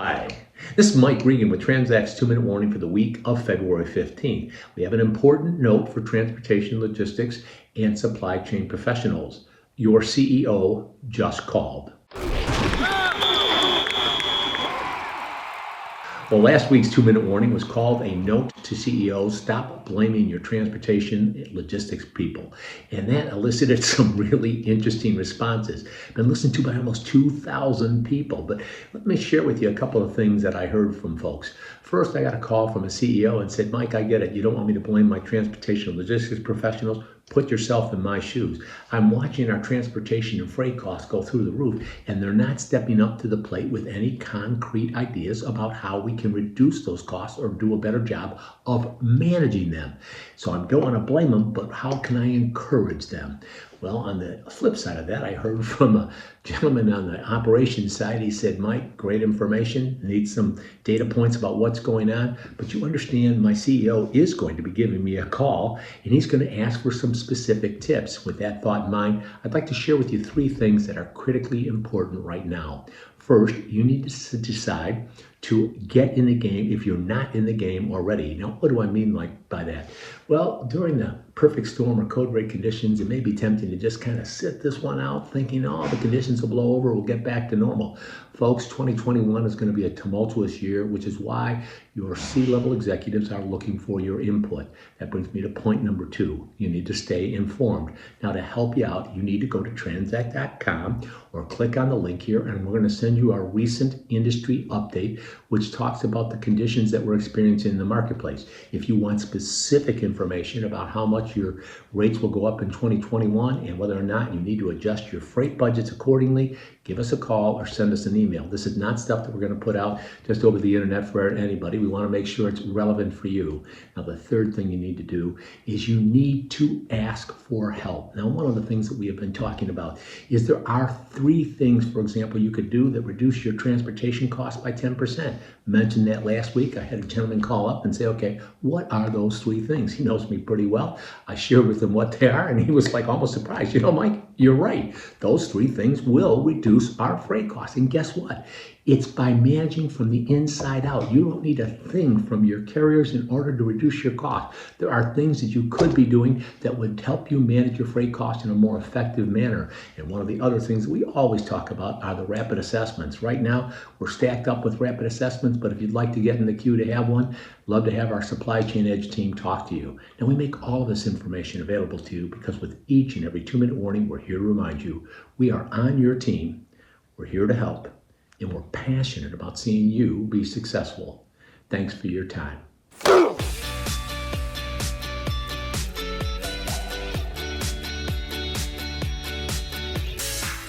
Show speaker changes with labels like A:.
A: Hi, this is Mike Regan with Transact's 2-minute warning for the week of February 15th. We have an important note for transportation logistics and supply chain professionals. Your CEO just called. Well, last week's 2-minute warning was called a note to CEOs, stop blaming your transportation logistics people. And that elicited some really interesting responses. Been listened to by almost 2,000 people. But let me share with you a couple of things that I heard from folks. First, I got a call from a CEO and said, Mike, I get it. You don't want me to blame my transportation logistics professionals. Put yourself in my shoes. I'm watching our transportation and freight costs go through the roof, and they're not stepping up to the plate with any concrete ideas about how we can reduce those costs or do a better job of managing them. So I don't want to blame them, but how can I encourage them? Well, on the flip side of that, I heard from a gentleman on the operations side. He said, Mike, great information, need some data points about what's going on, but you understand my CEO is going to be giving me a call, and he's going to ask for some specific tips. With that thought in mind, I'd like to share with you 3 things that are critically important right now. First, you need to decide to get in the game if you're not in the game already. Now, what do I mean by that? Well, during the perfect storm or code red conditions, it may be tempting to just kind of sit this one out thinking, oh, the conditions will blow over, we'll get back to normal. Folks, 2021 is going to be a tumultuous year, which is why your C-level executives are looking for your input. That brings me to point number 2. You need to stay informed. Now, to help you out, you need to go to transact.com or click on the link here, and we're going to send you our recent industry update, which talks about the conditions that we're experiencing in the marketplace. If you want specific information about how much your rates will go up in 2021 and whether or not you need to adjust your freight budgets accordingly, give us a call or send us an email. This is not stuff that we're going to put out just over the internet for anybody. We want to make sure it's relevant for you. Now, the third thing you need to do is you need to ask for help. Now, one of the things that we have been talking about is there are 3 things, for example, you could do that reduce your transportation costs by 10%. Mentioned that last week. I had a gentleman call up and say, okay, what are those 3 things? He knows me pretty well. I shared with him what they are, and he was like almost surprised. You know, Mike, you're right. Those 3 things will reduce our freight costs. And guess what? It's by managing from the inside out. You don't need a thing from your carriers in order to reduce your cost. There are things that you could be doing that would help you manage your freight costs in a more effective manner. And one of the other things that we always talk about are the rapid assessments. Right now, we're stacked up with rapid assessments, but if you'd like to get in the queue to have one, love to have our Supply Chain Edge team talk to you. Now, we make all of this information available to you because with each and every 2-minute warning, we're here to remind you we are on your team, we're here to help, and we're passionate about seeing you be successful. Thanks for your time.